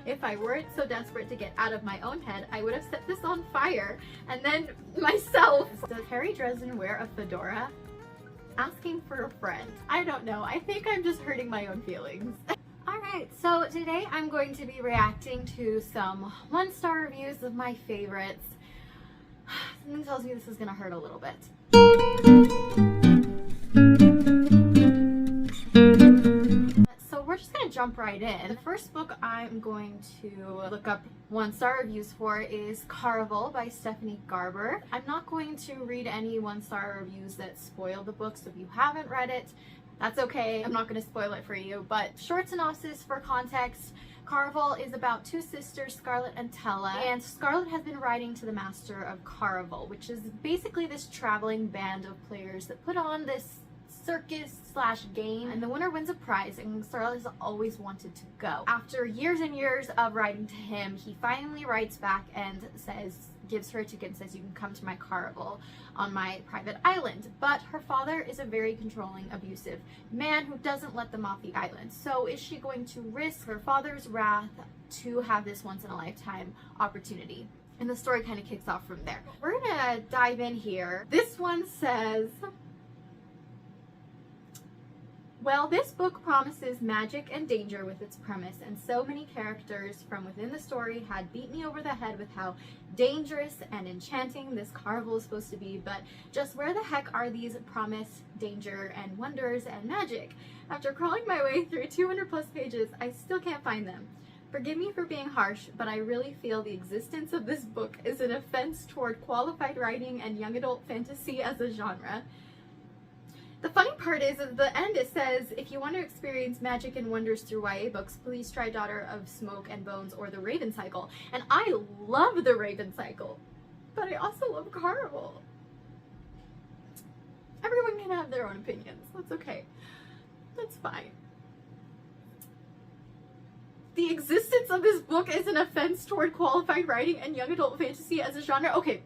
If I weren't so desperate to get out of my own head, I would have set this on fire and then myself. Does Harry Dresden wear a fedora? Asking for a friend. I don't know. I think I'm just hurting my own feelings. Alright, so today I'm going to be reacting to some 1-star reviews of my favorites. Something tells me this is gonna hurt a little bit. So we're just gonna jump right in. The first book I'm going to look up 1-star reviews for is Carnival by Stephanie Garber. I'm not going to read any 1-star reviews that spoil the book, so if you haven't read it, that's okay. I'm not going to spoil it for you, but short synopsis for context. Carnival is about 2 sisters, Scarlett and Tella, and Scarlett has been writing to the master of Carnival, which is basically this traveling band of players that put on this circus/game, and the winner wins a prize, and Scarlett has always wanted to go. After years and years of writing to him, he finally writes back and gives her a ticket and says, you can come to my Carnival on my private island. But her father is a very controlling, abusive man who doesn't let them off the island. So is she going to risk her father's wrath to have this once-in-a-lifetime opportunity? And the story kind of kicks off from there. We're gonna dive in here. This one says, well, this book promises magic and danger with its premise, and so many characters from within the story had beat me over the head with how dangerous and enchanting this Carnival is supposed to be, but just where the heck are these promise, danger, and wonders and magic? After crawling my way through 200 plus pages, I still can't find them. Forgive me for being harsh, but I really feel the existence of this book is an offense toward qualified writing and young adult fantasy as a genre. The funny part is, at the end it says, if you want to experience magic and wonders through YA books, please try Daughter of Smoke and Bones or The Raven Cycle. And I love The Raven Cycle, but I also love Carnival. Everyone can have their own opinions. That's okay. That's fine. The existence of this book is an offense toward qualified writing and young adult fantasy as a genre. Okay.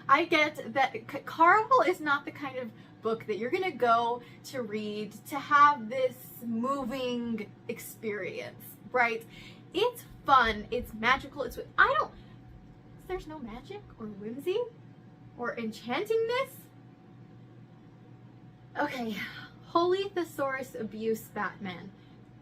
I get that Carnival is not the kind of book that you're gonna go to read to have this moving experience, right? It's fun, it's magical, there's no magic or whimsy or enchantingness? Okay, Holy Thesaurus Abuse Batman.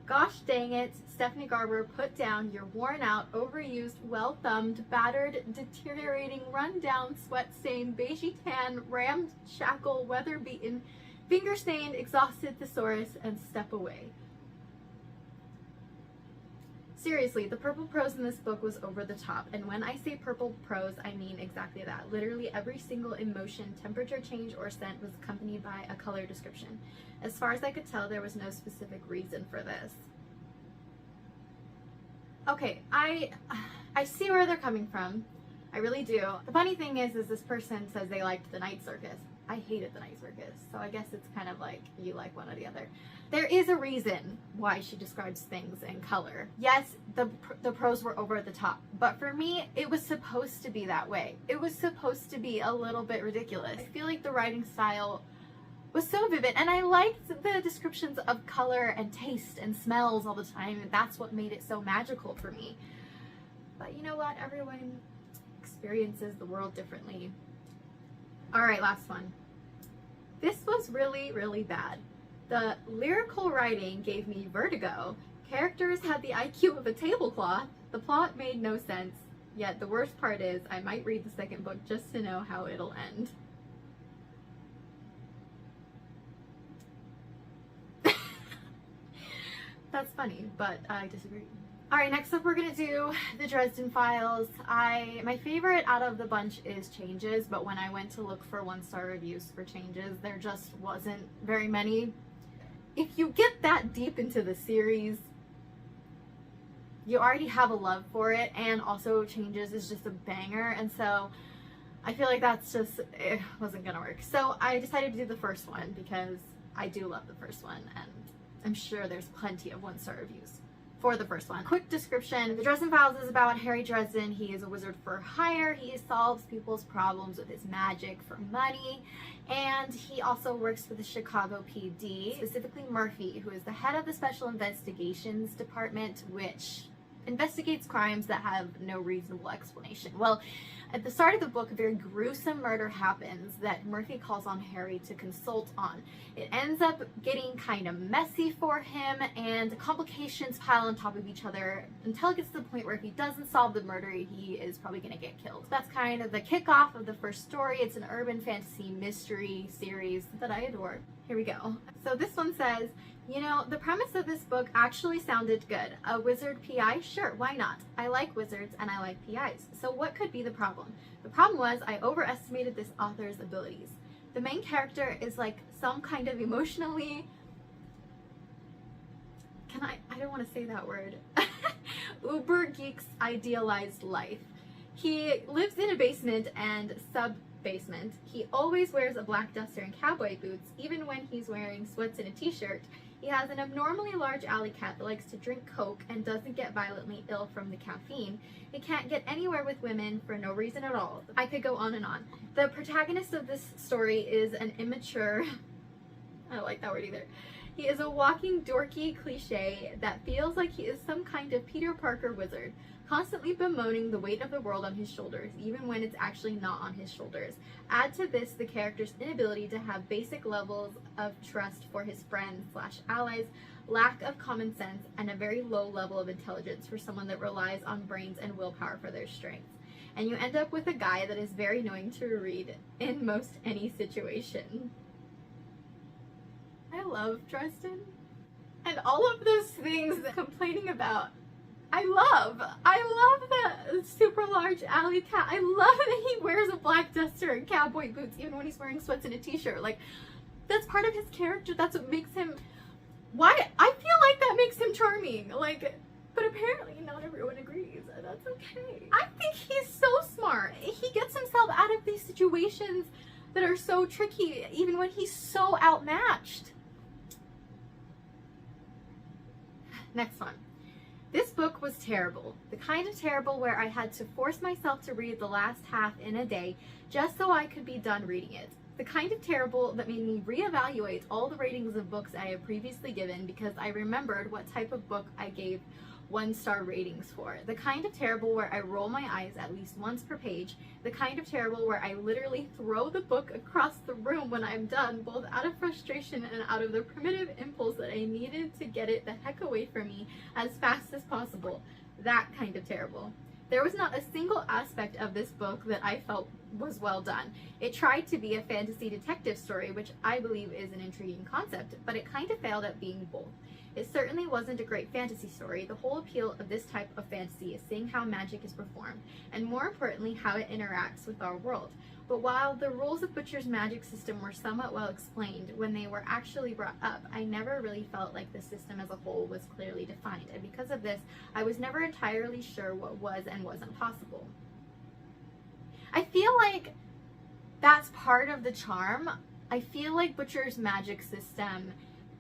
Gosh dang it, Stephanie Garber, put down your worn out, overused, well-thumbed, battered, deteriorating, run-down, sweat-stained, beigey tan, ramshackle, weather-beaten, finger-stained, exhausted thesaurus and step away. Seriously, the purple prose in this book was over the top, and when I say purple prose, I mean exactly that. Literally every single emotion, temperature change, or scent was accompanied by a color description. As far as I could tell, there was no specific reason for this. Okay, I see where they're coming from. I really do. The funny thing is this person says they liked the night circus. I hated the night circus, so I guess it's kind of like you like one or the other. There is a reason why she describes things in color. Yes, the prose were over the top, but for me, it was supposed to be that way. It was supposed to be a little bit ridiculous. I feel like the writing style was so vivid, and I liked the descriptions of color and taste and smells all the time, and that's what made it so magical for me. But you know what? Everyone experiences the world differently. Alright, last one. This was really, really bad. The lyrical writing gave me vertigo. Characters had the IQ of a tablecloth. The plot made no sense. Yet the worst part is, I might read the second book just to know how it'll end. That's funny, but I disagree. Alright, next up we're gonna do the Dresden Files. My favorite out of the bunch is Changes, but when I went to look for 1-star reviews for Changes, there just wasn't very many. If you get that deep into the series, you already have a love for it, and also Changes is just a banger, and so I feel like it wasn't gonna work. So I decided to do the first one because I do love the first one, and I'm sure there's plenty of 1-star reviews for the first one. Quick description. The Dresden Files is about Harry Dresden. He is a wizard for hire. He solves people's problems with his magic for money. And he also works for the Chicago PD, specifically Murphy, who is the head of the Special Investigations Department, which investigates crimes that have no reasonable explanation. Well, at the start of the book, a very gruesome murder happens that Murphy calls on Harry to consult on. It ends up getting kind of messy for him, and complications pile on top of each other until it gets to the point where if he doesn't solve the murder, he is probably going to get killed. That's kind of the kickoff of the first story. It's an urban fantasy mystery series that I adore. Here we go. So this one says, you know, the premise of this book actually sounded good. A wizard PI? Sure, why not? I like wizards and I like PIs. So what could be the problem? The problem was I overestimated this author's abilities. The main character is like some kind of emotionally... I don't want to say that word. Uber geek's idealized life. He lives in a basement and sub-basement. He always wears a black duster and cowboy boots, even when he's wearing sweats and a t-shirt. He has an abnormally large alley cat that likes to drink Coke and doesn't get violently ill from the caffeine. He can't get anywhere with women for no reason at all. I could go on and on. The protagonist of this story is an immature... I don't like that word either. He is a walking dorky cliche that feels like he is some kind of Peter Parker wizard, constantly bemoaning the weight of the world on his shoulders, even when it's actually not on his shoulders. Add to this the character's inability to have basic levels of trust for his friends/allies, lack of common sense, and a very low level of intelligence for someone that relies on brains and willpower for their strength. And you end up with a guy that is very annoying to read in most any situation. I love Dresden. And all of those things that I'm complaining about, I love the super large alley cat. I love that he wears a black duster and cowboy boots even when he's wearing sweats and a t-shirt. Like, that's part of his character. That's what makes him... Why? I feel like that makes him charming. Like, but apparently not everyone agrees, and that's okay. I think he's so smart. He gets himself out of these situations that are so tricky, even when he's so outmatched. Next one. This book was terrible. The kind of terrible where I had to force myself to read the last half in a day just so I could be done reading it. The kind of terrible that made me reevaluate all the ratings of books I have previously given because I remembered what type of book I gave 1-star ratings for. The kind of terrible where I roll my eyes at least once per page. The kind of terrible where I literally throw the book across the room when I'm done, both out of frustration and out of the primitive impulse that I needed to get it the heck away from me as fast as possible. That kind of terrible. There was not a single aspect of this book that I felt was well done. It tried to be a fantasy detective story, which I believe is an intriguing concept, but it kind of failed at being both. It certainly wasn't a great fantasy story. The whole appeal of this type of fantasy is seeing how magic is performed, and more importantly, how it interacts with our world. But while the rules of Butcher's magic system were somewhat well explained when they were actually brought up, I never really felt like the system as a whole was clearly defined, and because of this, I was never entirely sure what was and wasn't possible. I feel like that's part of the charm. I feel like Butcher's magic system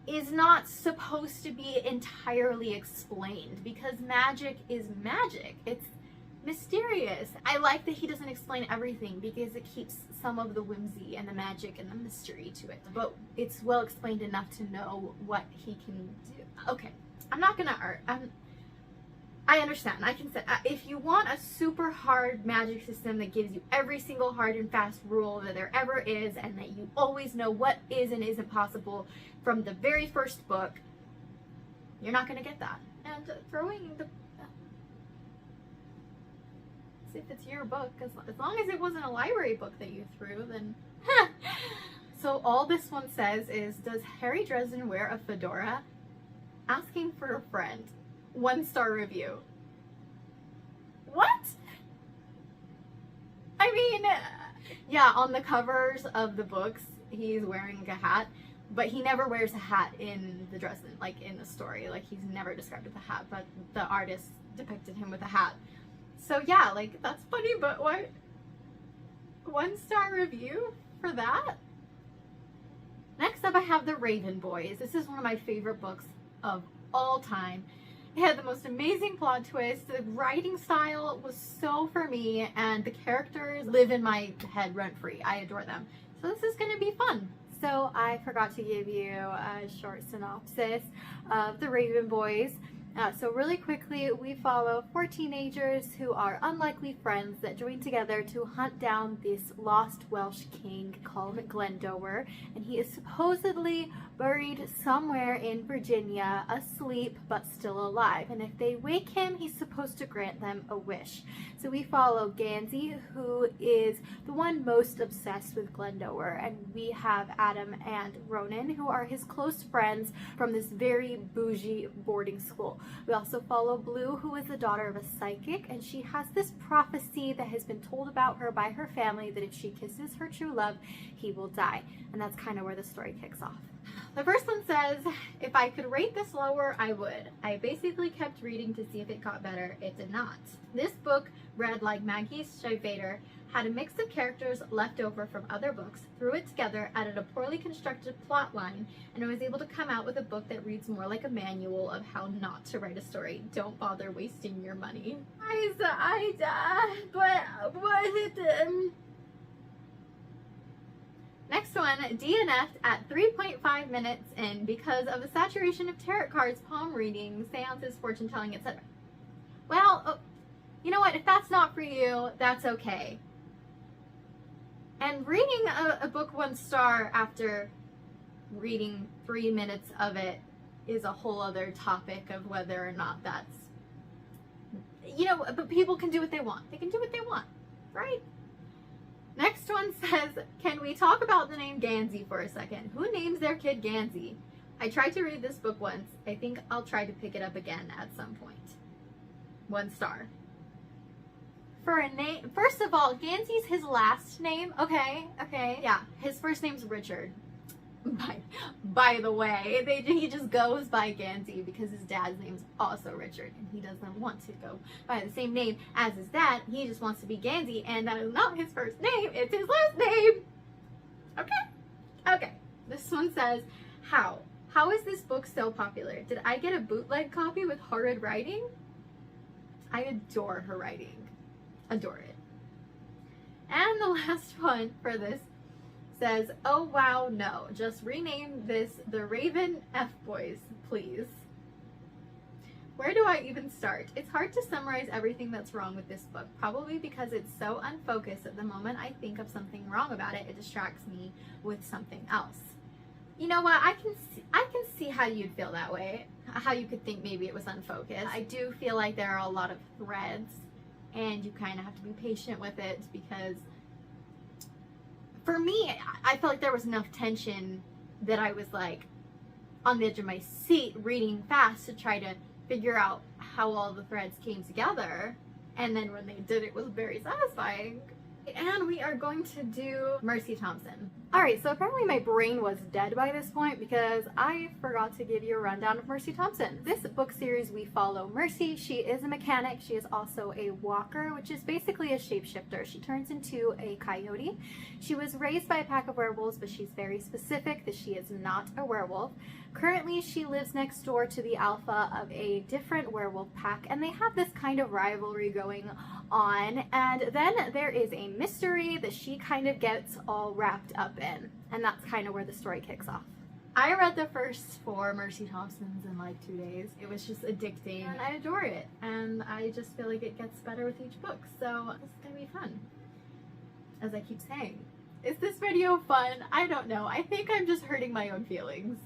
is not supposed to be entirely explained because magic is magic. It's mysterious. I like that he doesn't explain everything because it keeps some of the whimsy and the magic and the mystery to it. But it's well explained enough to know what he can do. Okay, I'm not gonna I understand. I can say if you want a super hard magic system that gives you every single hard and fast rule that there ever is and that you always know what is and isn't possible from the very first book, you're not going to get that. And throwing the... See if it's your book, as long as it wasn't a library book that you threw, then... So all this one says is, does Harry Dresden wear a fedora? Asking for a friend. 1-star review. What? I mean, yeah, on the covers of the books, he's wearing a hat, but he never wears a hat in the Dresden, like in the story. Like, he's never described with a hat, but the artist depicted him with a hat. So yeah, like, that's funny, but what? 1-star review for that? Next up, I have The Raven Boys. This is one of my favorite books of all time. It had the most amazing plot twist. The writing style was so for me, and the characters live in my head rent-free. I adore them. So this is going to be fun. So I forgot to give you a short synopsis of the Raven Boys. So really quickly, we follow 4 teenagers who are unlikely friends that join together to hunt down this lost Welsh king called Glendower, and he is supposedly buried somewhere in Virginia, asleep but still alive, and if they wake him, he's supposed to grant them a wish. So we follow Gansey, who is the one most obsessed with Glendower, and we have Adam and Ronan, who are his close friends from this very bougie boarding school. We also follow Blue, who is the daughter of a psychic, and she has this prophecy that has been told about her by her family that if she kisses her true love, he will die. And that's kind of where the story kicks off. The first one says, if I could rate this lower, I would. I basically kept reading to see if it got better. It did not. This book read like Maggie Stiefvater, had a mix of characters left over from other books, threw it together, added a poorly constructed plot line, and I was able to come out with a book that reads more like a manual of how not to write a story. Don't bother wasting your money. Next one, DNF'd at 3.5 minutes in because of the saturation of tarot cards, palm reading, seances, fortune telling, etc. Well, you know what? If that's not for you, that's okay. And reading a book 1 star after reading 3 minutes of it is a whole other topic of whether or not that's, you know, but people can do what they want. They can do what they want, right? Next one says, can we talk about the name Gansey for a second? Who names their kid Gansey? I tried to read this book once. I think I'll try to pick it up again at some point. 1 star. For a name, first of all, Gansey's his last name. Okay. Yeah, his first name's Richard. By the way, he just goes by Gansey because his dad's name's also Richard, and he doesn't want to go by the same name as his dad. He just wants to be Gansey, and that is not his first name, it's his last name. Okay. This one says, how is this book so popular? Did I get a bootleg copy with horrid writing? I adore her writing. Adore it. And the last one for this says, oh wow, no, just rename this the Raven F Boys, please. Where do I even start? It's hard to summarize everything that's wrong with this book, probably because it's so unfocused. At the moment I think of something wrong about it, it distracts me with something else. You know what, I can see how you'd feel that way, how you could think maybe it was unfocused. I do feel like there are a lot of threads, and you kind of have to be patient with it, because for me, I felt like there was enough tension that I was like on the edge of my seat reading fast to try to figure out how all the threads came together. And then when they did, it was very satisfying. And we are going to do Mercy Thompson. Alright, so apparently my brain was dead by this point because I forgot to give you a rundown of Mercy Thompson. This book series we follow Mercy. She is a mechanic. She is also a walker, which is basically a shapeshifter. She turns into a coyote. She was raised by a pack of werewolves, but she's very specific that she is not a werewolf. Currently, she lives next door to the alpha of a different werewolf pack, and they have this kind of rivalry going on. And then there is a mystery that she kind of gets all wrapped up in, and that's kind of where the story kicks off. I read the first 4 Mercy Thompsons in like 2 days. It was just addicting, and I adore it, and I just feel like it gets better with each book, so this is gonna be fun. As I keep saying, is this video fun? I don't know. I think I'm just hurting my own feelings.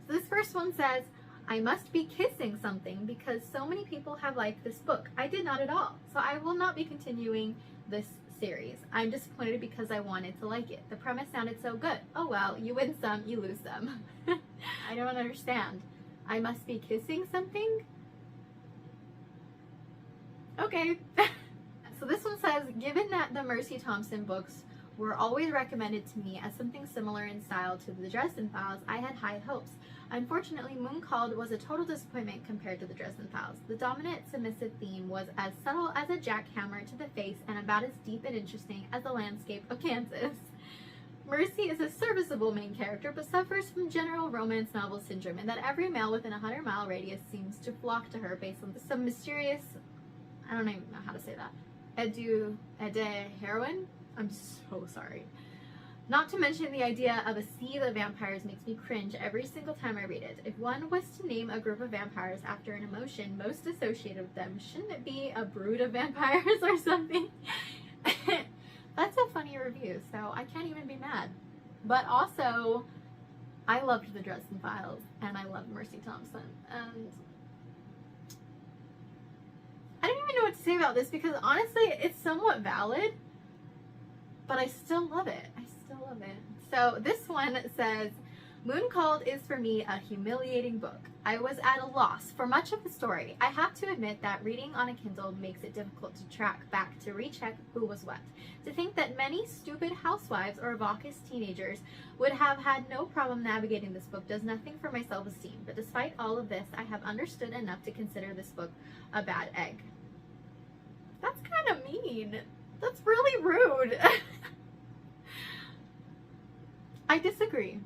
So this first one says, I must be kissing something because so many people have liked this book. I did not at all, so I will not be continuing this series. I'm disappointed because I wanted to like it. The premise sounded so good. Oh well, you win some, you lose some. I don't understand. I must be kissing something? Okay. So this one says, given that the Mercy Thompson books were always recommended to me as something similar in style to the Dresden Files, I had high hopes. Unfortunately, Moon Called was a total disappointment compared to the Dresden Files. The dominant submissive theme was as subtle as a jackhammer to the face and about as deep and interesting as the landscape of Kansas. Mercy is a serviceable main character, but suffers from general romance novel syndrome, and that every male within a 100-mile radius seems to flock to her based on some mysterious, I don't even know how to say that, heroine? I'm so sorry. Not to mention the idea of a sea of vampires makes me cringe every single time I read it. If one was to name a group of vampires after an emotion most associated with them, shouldn't it be a brood of vampires or something? That's a funny review, so I can't even be mad. But also, I loved the Dresden Files, and I love Mercy Thompson, and I don't even know what to say about this because honestly, it's somewhat valid, but I still love it. I still love it. So this one says, Moon Called is for me a humiliating book. I was at a loss for much of the story. I have to admit that reading on a Kindle makes it difficult to track back to recheck who was what. To think that many stupid housewives or raucous teenagers would have had no problem navigating this book does nothing for my self-esteem. But despite all of this, I have understood enough to consider this book a bad egg. That's kind of mean. That's really rude. I disagree.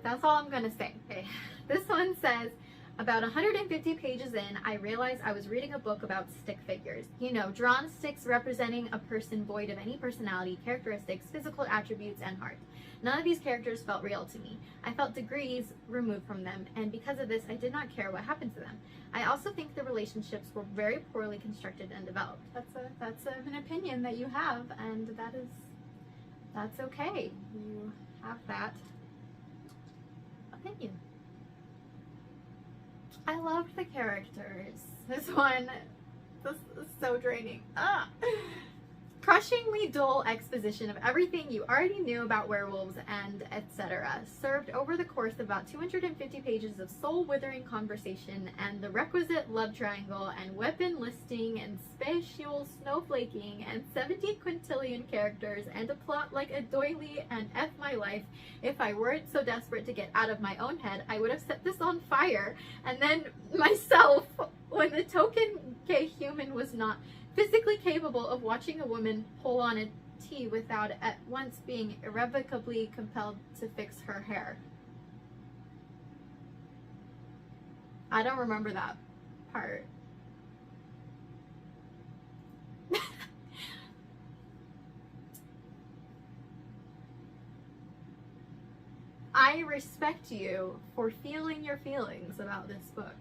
That's all I'm gonna say. Okay. This one says, about 150 pages in, I realized I was reading a book about stick figures. You know, drawn sticks representing a person void of any personality, characteristics, physical attributes, and heart. None of these characters felt real to me. I felt degrees removed from them, and because of this, I did not care what happened to them. I also think the relationships were very poorly constructed and developed. That's an opinion that you have, and that's okay. You have that opinion. I loved the characters. This is so draining. Crushingly dull exposition of everything you already knew about werewolves and etc. served over the course of about 250 pages of soul-withering conversation and the requisite love triangle and weapon listing and spatial snowflaking and 70 quintillion characters and a plot like a doily and F my life. If I weren't so desperate to get out of my own head, I would have set this on fire and then myself when the token gay human was not physically capable of watching a woman pull on a tea without at once being irrevocably compelled to fix her hair. I don't remember that part. I respect you for feeling your feelings about this book.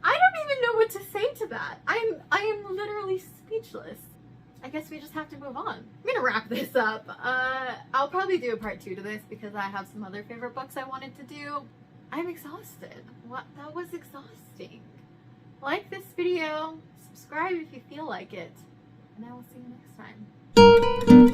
I don't even know what to say to that. I am literally speechless. I guess we just have to move on. I'm gonna wrap this up. I'll probably do a part 2 to this because I have some other favorite books I wanted to do. I'm exhausted. That was exhausting. Like this video, subscribe if you feel like it, and I will see you next time.